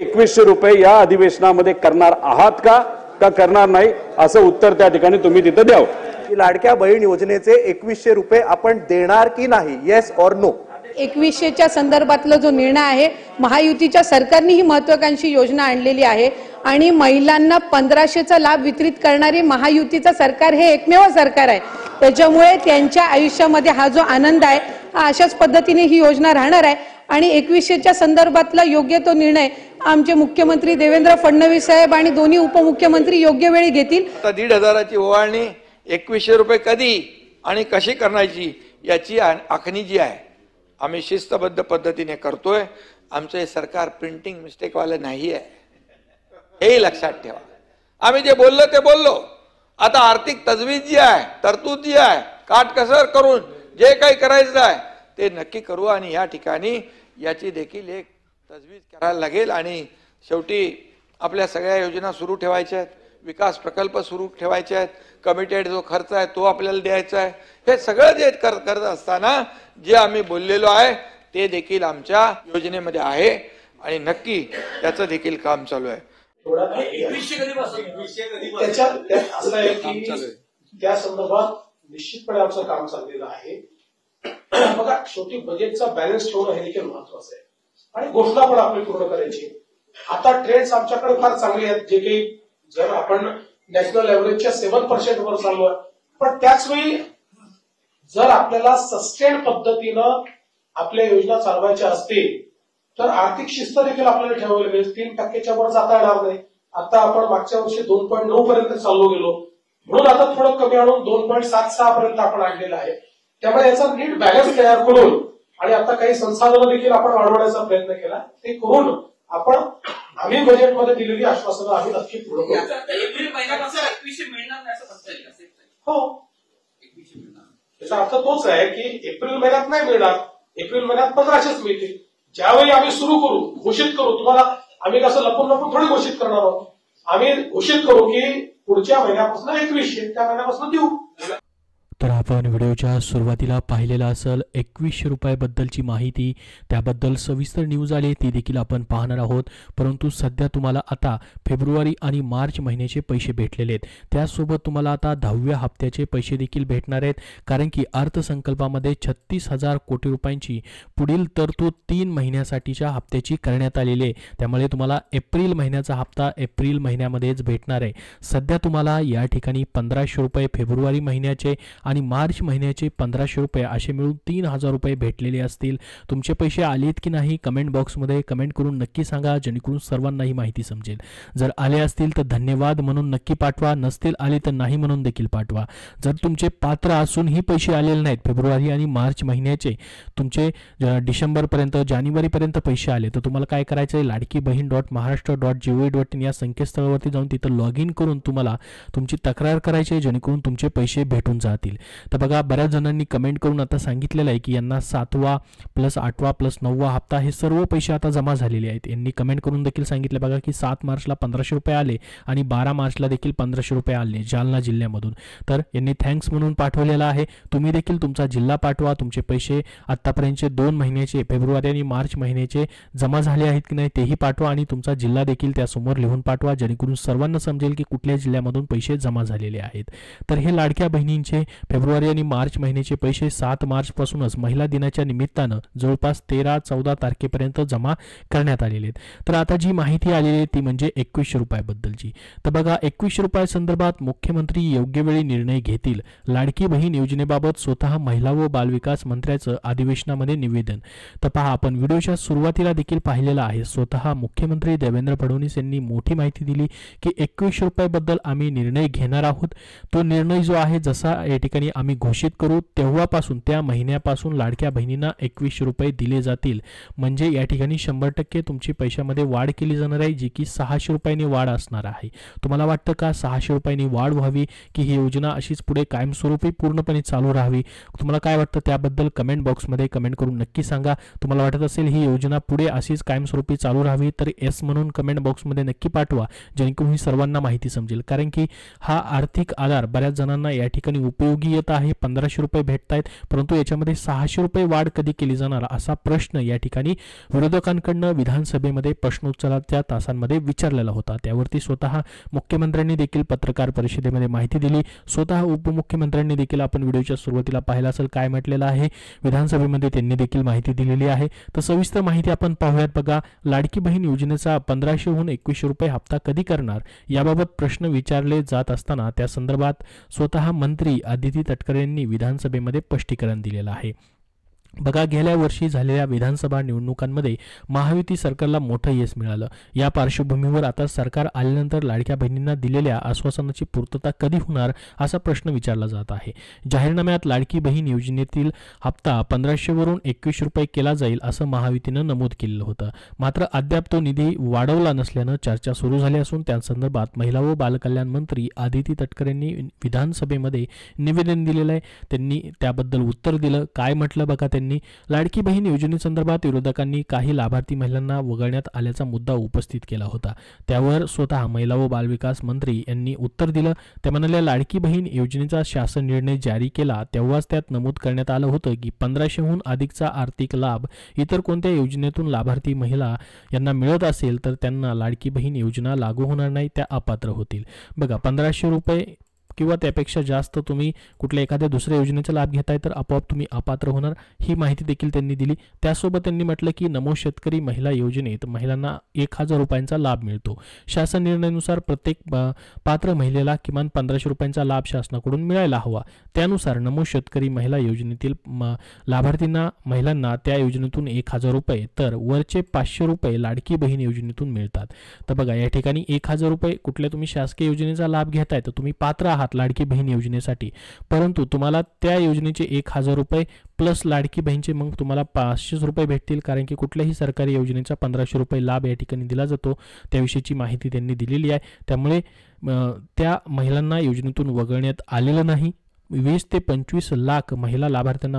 2100 रुपये या अधिवेशनामध्ये करणार आहात का करणार नाही, असं उत्तर त्या ठिकाणी तुम्ही तिथं द्यावं। लाडक्या बहीण योजनेचे 2100 रुपये आपण देणार की नाही, येस ऑर नो? 2100च्या संदर्भातला जो निर्णय आहे, महायुतीच्या सरकारने ही महत्त्वाकांक्षी योजना आणलेली आहे आणि महिलांना 1500चा लाभ वितरित करणारे महायुतीचं सरकार हे एकमेव सरकार आहे। त्याच्यामुळे त्यांच्या आयुष्यामध्ये हा जो आनंद आहे हा अशाच पद्धतीने ही योजना राहणार आहे आणि 2100च्या संदर्भातला योग्य तो निर्णय आमचे मुख्यमंत्री देवेंद्र फडणवीस साहेब आणि दोन्ही उपमुख्यमंत्री योग्य वेळी घेतील। 1,500ची ओवाळणी 2100 रुपये कधी आणि कशी करण्याची याची आखणी जी आहे आम्ही शिस्तबद्ध पद्धतीने करतोय। आमचं हे सरकार प्रिंटिंग मिस्टेक वाले नाही आहे, हे लक्षात ठेवा। आम्ही जे बोललो ते बोललो, आता आर्थिक तजवीज जी आहे, तरतूद जी आहे, काटकसर करून जे काही करायचं आहे ते नक्की करू आणि या ठिकाणी याची देखील एक तजवीज करायला लागेल आणि शेवटी आपल्या सगळ्या योजना सुरू ठेवायच्या आहेत, विकास प्रकल्प सुरू ठेवायचे आहेत, कमिटेड जो खर्च आहे तो आपल्याला द्यायचा आहे। हे सगळं जे करत असताना जे आम्ही बोललेलो आहे ते देखील आमच्या योजनेमध्ये आहे आणि नक्की त्याचं देखील काम चालू आहे। त्या संदर्भात निश्चितपणे आमचं काम चाललेलं आहे। बघा, शेवटी बजेटचा बॅलन्स ठेवणं हे देखील महत्वाचं आहे आणि घोषणा पण आपली पूर्ण करायची। आता ट्रेंड्स आमच्याकडे फार चांगले आहेत, जे काही जर आपण नॅशनल एव्हरेजच्या 7% वर चालू आहे, पण त्याच वेळी जर आपल्याला सस्टेन पद्धतीनं आपल्या योजना चालवायच्या असतील तर आर्थिक शिस्त देखील आपल्याला ठेवावी लागेल। 3% वर जाता येणार नाही। आता आपण मागच्या वर्षी 2.9 पर्यंत चाललो गेलो, म्हणून आता थोडं कमी आणून 2.76 पर्यंत आपण आणलेलं आहे। त्यामुळे याचा नीट बॅलन्स तयार करून आणि आता काही संसाधनं देखील आपण वाढवण्याचा प्रयत्न केला, ते करून आपण आम्ही बजेटमध्ये दिलेली आश्वासनं आम्ही नक्की पूर्ण करू। हो, याचा अर्थ तोच आहे की एप्रिल महिन्यात नाही मिळणार, एप्रिल महिन्यात 1500च मिळतील। ज्यावेळी आम्ही सुरू करू, घोषित करू, तुम्हाला आम्ही कसं लपून लपून थोडी घोषित करणार आहोत, आम्ही घोषित करू की पुढच्या महिन्यापासून 2100 त्या महिन्यापासून देऊ। तर आपण व्हिडिओच्या सुरुवातीला पाहिलेला असेल 2100 रुपयाबद्दलची माहिती, त्याबद्दल सविस्तर न्यूज आली ती देखील आपण पाहणार आहोत। परंतु सध्या तुम्हाला आता फेब्रुवारी आणि मार्च महिन्याचे पैसे भेटलेले आहेत, त्यासोबत तुम्हाला आता 10व्या हप्त्याचे पैसे देखील भेटणार आहेत, कारण की अर्थसंकल्पामध्ये 36,000 कोटी रुपयांची पुढील तरतूद 3 महिन्यासाठीच्या हप्त्याची करण्यात आलेली आहे। त्यामुळे तुम्हाला एप्रिल महिन्याचा हप्ता एप्रिल महिन्यामध्येच भेटणार आहे। सध्या तुम्हाला या ठिकाणी 1500 रुपये फेब्रुवारी महिन्याचे आणि मार्च महिन्याचे 1500 रुपये असे मिळून 3000 रुपये भेटलेले असतील। तुमचे पैसे आलेत की नाही कमेंट बॉक्समध्ये कमेंट करून नक्की सांगा, जेणेकरून सर्वांना ही माहिती समजेल। जर आले असतील तर धन्यवाद म्हणून नक्की पाठवा, नसतील आले तर नाही म्हणून देखील पाठवा। जर तुमचे पात्र असूनही पैसे आलेले नाहीत फेब्रुवारी आणि मार्च महिन्याचे, तुमचे डिसेंबरपर्यंत जानेवारीपर्यंत पैसे आले, तर तुम्हाला काय करायचं आहे, ladkibhin.maharashtra.gov.in या संकेतस्थळावरती जाऊन तिथं लॉग इन करून तुम्हाला तुमची तक्रार करायची आहे, जेणेकरून तुमचे पैसे भेटून जातील। तर बघा, बऱ्याच जणांनी कमेंट करून आता सांगितलेलं आहे की यांना 7वा प्लस 8वा प्लस 9वा हप्ता हे सर्व पैसे आता जमा झालेले आहेत। यांनी कमेंट करून देखील सांगितले बघा की 7 मार्चला 1500 रुपये आले आणि 12 मार्चला देखील 1500 रुपये आले जालना जिल्ह्यामधून। तर यांनी थँक्स म्हणून पाठवलेला आहे। तुम्ही देखील तुमचा जिल्हा पाठवा, तुमचे पैसे आतापर्यंतचे 2 महिन्याचे फेब्रुवारी आणि मार्च महिन्याचे जमा झाले आहेत की नाही तेही पाठवा आणि तुमचा जिल्हा देखील त्यासमोर लिहून पाठवा, जेणेकरून सर्वांना समजेल की कुठल्या जिल्ह्यामधून पैसे जमा झालेले आहेत। तर हे लाडक्या बहिणींचे फेब्रुवारी आणि मार्च महिन्याचे पैसे 7 मार्च पासूनच महिला दिनाच्या निमित्तानं जवळपास 13-14 तारखेपर्यंत जमा करण्यात आलेले आहेत। तर आता जी माहिती आलेली आहे ती म्हणजे 2100 रुपयाबद्दलची। तर बघा, 2100 रुपयासंदर्भात मुख्यमंत्री योग्य वेळी निर्णय घेतील, लाडकी बहीण योजनेबाबत स्वतः महिला व बालविकास मंत्र्याचं अधिवेशनामध्ये निवेदन। तर पहा, आपण व्हिडिओच्या सुरुवातीला देखील पाहिलेलं आहे, स्वतः मुख्यमंत्री देवेंद्र फडणवीस यांनी मोठी माहिती दिली की 2100 रुपयाबद्दल आम्ही निर्णय घेणार आहोत। तो निर्णय जो आहे जसा या ठिकाणी आम्ही घोषित करू तेव्हापासून त्या महिन्यापासून लाडक्या बहिणींना 2100 रुपये दिले जातील। म्हणजे या ठिकाणी 100% तुमची पैशामध्ये वाढ केली जाणार आहे, जी की 600 रुपयांनी वाढ असणार आहे। तुम्हाला वाटतं का 600 रुपयांनी वाढ व्हावी की ही योजना अशीच पुढे कायमस्वरूपी पूर्णपणे चालू राहावी? तुम्हाला काय वाटतं त्याबद्दल कमेंट बॉक्समध्ये कमेंट करून नक्की सांगा। तुम्हाला वाटत असेल ही योजना पुढे अशीच कायमस्वरूपी चालू राहावी तर येस म्हणून कमेंट बॉक्समध्ये नक्की पाठवा, जेणेकरून ही सर्वांना माहिती समजेल। कारण की हा आर्थिक आधार बऱ्याच जणांना या ठिकाणी उपयोगी योगी येत आहे, 1500 रुपये भेटतायत, परंतु याच्यामध्ये 600 रुपये वाढ कधी केली जाणार असा प्रश्न या ठिकाणी विरोधकांकडनं विधानसभेमध्ये प्रश्नोत्तराच्या तासांमध्ये विचारलेला होता. त्यावरती स्वतः मुख्यमंत्र्यांनी देखील पत्रकार परिषदेमध्ये माहिती दिली. स्वतः उपमुख्यमंत्र्यांनी देखील आपण व्हिडिओच्या सुरुवातीला पाहिला असेल काय म्हटलेलं आहे, विधानसभेमध्ये त्यांनी देखील माहिती दिलेली आहे. तर सविस्तर माहिती आपण पाहूयात. बघा, लाडकी बहीण योजनेचा 1500हून 2100 रुपये हप्ता कधी करणार याबाबत प्रश्न विचारले जात असताना त्या संदर्भात स्वतः मंत्री आदिती तटकरे यांनी विधानसभेमध्ये स्पष्टीकरण दिलेलं आहे. बघा, गेल्या वर्षी झालेल्या विधानसभा निवडणुकांमध्ये महायुती सरकारला मोठं यश मिळालं. या पार्श्वभूमीवर आता सरकार आल्यानंतर लाडक्या बहिणींना दिलेल्या आश्वासनाची पूर्तता कधी होणार असा प्रश्न विचारला जात आहे. जाहीरनाम्यात लाडकी बहीण योजनेतील हप्ता 1500 वरून 2100 रुपये केला जाईल असं महायुतीनं नमूद केलेलं होतं. मात्र अद्याप तो निधी वाढवला नसल्यानं चर्चा सुरू झाली असून त्या संदर्भात महिला व बालकल्याण मंत्री आदिती तटकरे यांनी विधानसभेमध्ये निवेदन दिलेलं आहे. त्यांनी त्याबद्दल उत्तर दिलं. काय म्हटलं बघा, लाडकी बहीण योजनेसंदर्भात विरोधकांनी काही लाभार्थी महिलांना वगळण्यात आल्याचा मुद्दा उपस्थित केला होता. त्यावर स्वतः महिला व बालविकास मंत्री यांनी उत्तर दिलं. ते म्हणाले, लाडकी बहीण योजनेचा शासन निर्णय जारी केला तेव्हाच त्यात नमूद करण्यात आलं होतं की 1500हून अधिकचा आर्थिक लाभ इतर कोणत्या योजनेतून लाभार्थी महिला यांना मिळत असेल तर त्यांना लाडकी बहीण योजना लागू होणार नाही, त्या अपात्र होतील. बघा, 1500 रुपये किंवा त्यापेक्षा जास्त तुम्ही कुठल्या एखाद्या दुसऱ्या योजनेचा लाभ घेताय तर आपोआप तुम्ही अपात्र होणार, ही माहिती देखील त्यांनी दिली. त्यासोबत त्यांनी म्हटलं की नमो शेतकरी महिला योजनेत महिलांना 1000 रुपयांचा लाभ मिळतो. शासन निर्णयानुसार प्रत्येक पात्र महिलेला किमान 1500 रुपयांचा लाभ शासनाकडून मिळायला हवा. त्यानुसार नमो शेतकरी महिला योजनेतील लाभार्थींना महिलांना त्या योजनेतून 1000 रुपये तर वरचे 500 रुपये लाडकी बहीण योजनेतून मिळतात. तर बघा, या ठिकाणी 1000 रुपये कुठल्या तुम्ही शासकीय योजनेचा लाभ घेताय तर तुम्ही पात्र आहात लाडकी बहीण योजनेसाठी, परंतु तुम्हाला त्या योजनेचे 1000 रुपये प्लस लाडकी बहीणचे मग तुम्हाला 500 रुपये भेटतील, कारण की कुठल्याही सरकारी योजनेचा 1500 रुपये लाभ या ठिकाणी दिला जातो. त्याविषयीची माहिती त्यांनी दिलेली आहे. त्यामुळे त्या महिलांना योजनेतून वगळण्यात आलेलं नाही. 20 ते 25 लाख महिला लाभार्थ्यांना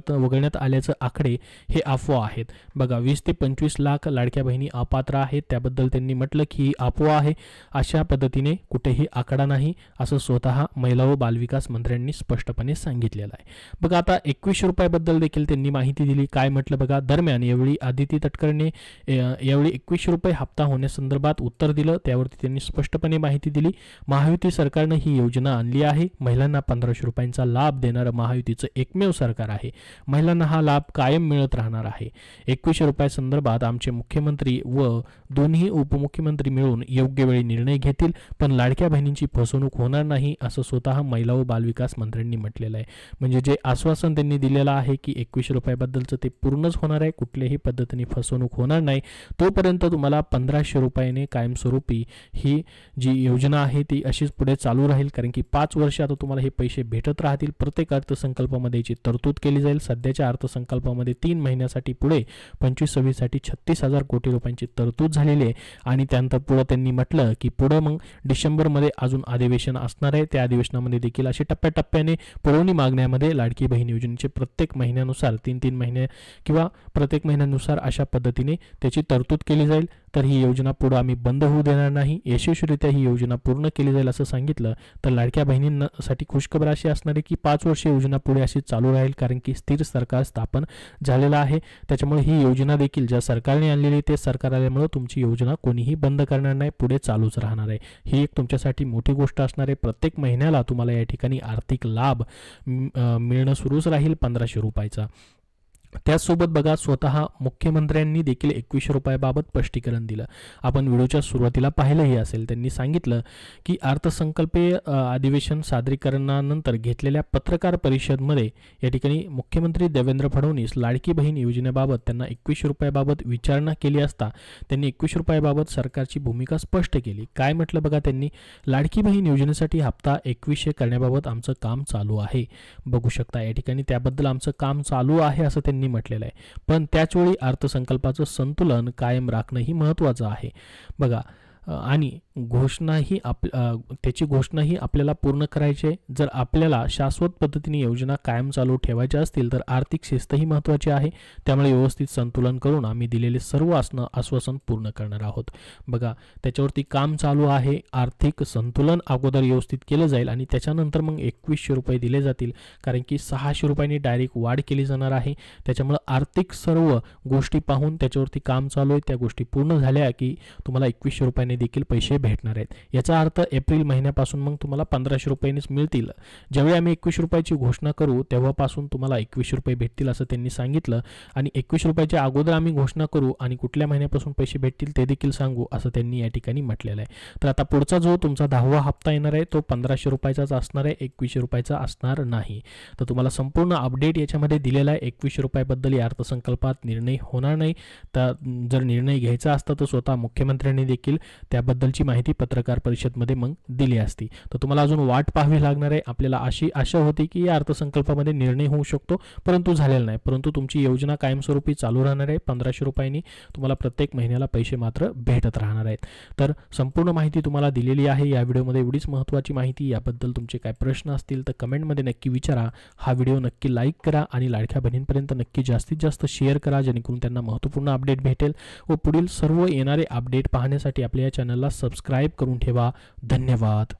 वगळण्यात आल्याचं आकडे हे अफवा आहेत. बघा, 20 ते 25 लाख लाडक्या बहिणी अपात्र आहेत. त्याबद्दल त्यांनी म्हटलं की ही अफवा आहे, अशा पद्धतीने कुठेही आकडा नाही असं स्वतः महिला व बालविकास मंत्र्यांनी स्पष्टपणे सांगितलेलं आहे. बघा, आता 2100 रुपयाबद्दल देखील त्यांनी माहिती दिली. काय म्हटलं बघा, दरम्यान यावेळी आदिती तटकरेने यावेळी 2100 रुपये हप्ता होण्यासंदर्भात उत्तर दिलं. त्यावरती त्यांनी स्पष्टपणे माहिती दिली. महायुती सरकारनं ही योजना आणली आहे. महिलांना 1500 रुपयांचा लाभ देणारं महायुतीचं एकमेव सरकार आहे. महिलांना हा लाभ कायम मिळत राहणार आहे. 2100 रुपयासंदर्भात आमचे मुख्यमंत्री व दोन्ही उपमुख्यमंत्री मिळून योग्य वेळी निर्णय घेतील, पण लाडक्या बहिणींची फसवणूक होणार नाही असं स्वतः महिला व बालविकास मंत्र्यांनी म्हटलेलं आहे. म्हणजे जे आश्वासन त्यांनी दिलेलं आहे की 2100 रुपयाबद्दलचं ते पूर्णच होणार आहे. कुठल्याही पद्धतीने फसवणूक होणार नाही. तोपर्यंत तुम्हाला 1500 रुपयाने कायमस्वरूपी ही जी योजना आहे ती अशीच पुढे चालू राहील, कारण की 5 वर्ष आता तुम्हाला हे पैसे भेटत राहतील. प्रत्येक अर्थसंकल्पामध्ये याची तरतूद केली जाईल. सध्याच्या अर्थसंकल्पामध्ये 3 महिन्यासाठी पुढे 25-26 साठी 36,000 कोटी रुपयांची तरतूद झालेली आहे. आणि त्यानंतर पुढे त्यांनी म्हटलं की पुढे मग डिसेंबरमध्ये अजून अधिवेशन असणार आहे. त्या अधिवेशनामध्ये देखील असे टप्प्याटप्प्याने पुरवणी मागण्यामध्ये लाडकी बहीण योजनेचे प्रत्येक महिन्यानुसार 3-3 महिने किंवा प्रत्येक महिन्यानुसार अशा पद्धतीने त्याची तरतूद केली जाईल. तर ही योजना पुढे आम्ही बंद होऊ देणार नाही. यशस्वीरित्या ही योजना पूर्ण केली जाईल असं सांगितलं. तर लाडक्या बहिणींसाठी खुशखबर अशी असणार आहे की 5 वर्ष योजना पुढे अशी चालू राहील, कारण की स्थिर सरकार स्थापन झालेलं आहे. त्याच्यामुळे ही योजना देखील ज्या सरकारने आणलेली ते सरकार आल्यामुळे तुमची योजना कोणीही बंद करणार नाही, पुढे चालूच राहणार आहे. ही एक तुमच्यासाठी मोठी गोष्ट असणार आहे. प्रत्येक महिन्याला तुम्हाला या ठिकाणी आर्थिक लाभ मिळणं सुरूच राहील 1500 रुपयाचा. त्याचसोबत बघा, स्वतः मुख्यमंत्र्यांनी देखील 2100 रुपयाबाबत स्पष्टीकरण दिलं. आपण व्हिडिओच्या सुरुवातीला पाहिलंही असेल. त्यांनी सांगितलं की अर्थसंकल्पीय अधिवेशन सादरीकरणानंतर घेतलेल्या पत्रकार परिषदेमध्ये या ठिकाणी मुख्यमंत्री देवेंद्र फडणवीस लाडकी बहीण योजनेबाबत त्यांना 2100 रुपयाबाबत विचारणा केली असता त्यांनी 2100 रुपयाबाबत सरकारची भूमिका स्पष्ट केली. काय म्हटलं बघा त्यांनी, लाडकी बहीण योजनेसाठी हप्ता 2100 करण्याबाबत आमचं काम चालू आहे. बघू शकता या ठिकाणी त्याबद्दल आमचं काम चालू आहे असं त्यांनी म्हटलेलं आहे. पण त्याचवेळी अर्थसंकल्पाचं संतुलन कायम राखणं ही महत्त्वाचं आहे. बघा, आणि घोषणाही त्याची घोषणाही आपल्याला पूर्ण करायची आहे. जर आपल्याला शाश्वत पद्धतीने योजना कायम चालू ठेवायच्या असतील तर आर्थिक शिस्तही महत्त्वाची आहे. त्यामुळे व्यवस्थित संतुलन करून आम्ही दिलेले सर्व आश्वासन पूर्ण करणार आहोत. बघा, त्याच्यावरती काम चालू आहे. आर्थिक संतुलन अगोदर व्यवस्थित केलं जाईल आणि त्याच्यानंतर मग 2100 रुपये दिले जातील, कारण की 600 रुपयांनी डायरेक्ट वाढ केली जाणार आहे. त्याच्यामुळे आर्थिक सर्व गोष्टी पाहून त्याच्यावरती काम चालू आहे. त्या गोष्टी पूर्ण झाल्या की तुम्हाला 2100 रुपयांनी देखील पैसे भेटणार आहेत. याचा अर्थ एप्रिल महिन्यापासून मग तुम्हाला 1500 रुपयांनीच मिळतील. ज्यावेळी आम्ही 2100 रुपयाची घोषणा करू तेव्हापासून तुम्हाला 2100 रुपये भेटतील असं त्यांनी सांगितलं. आणि 2100 रुपयाच्या अगोदर आम्ही घोषणा करू आणि कुठल्या महिन्यापासून पैसे भेटतील ते देखील सांगू असं त्यांनी या ठिकाणी म्हटलेलं आहे. तर आता पुढचा जो तुमचा 10वा हप्ता येणार आहे तो 1500 रुपयाचाच असणार आहे, 2100 रुपयाचा असणार नाही. तर तुम्हाला संपूर्ण अपडेट याच्यामध्ये दिलेला आहे. 2100 रुपयाबद्दल या अर्थसंकल्पात निर्णय होणार नाही. तर जर निर्णय घ्यायचा असता तर स्वतः मुख्यमंत्र्यांनी देखील त्याबद्दलची माहिती पत्रकार परिषदेमध्ये मग दिली असती. तर तुम्हाला अजून वाट पाहावी लागणार आहे. आपल्याला अशी आशा होती की या अर्थसंकल्पामध्ये निर्णय होऊ शकतो, परंतु झालेला नाही. परंतु तुमची योजना कायमस्वरूपी चालू राहणार आहे. 1500 रुपयांनी तुम्हाला प्रत्येक महिन्याला पैसे मात्र भेटत राहणार आहेत. तर संपूर्ण माहिती तुम्हाला दिलेली आहे या व्हिडिओमध्ये. एवढीच महत्त्वाची माहिती. याबद्दल तुमचे काय प्रश्न असतील तर कमेंटमध्ये नक्की विचारा. हा व्हिडिओ नक्की लाईक करा आणि लाडक्या बहिणींपर्यंत नक्की जास्तीत जास्त शेअर करा, जेणेकरून त्यांना महत्त्वपूर्ण अपडेट भेटेल. व पुढील सर्व येणारे अपडेट पाहण्यासाठी आपल्या या चॅनलला सबस्क्राईब करून ठेवा. धन्यवाद.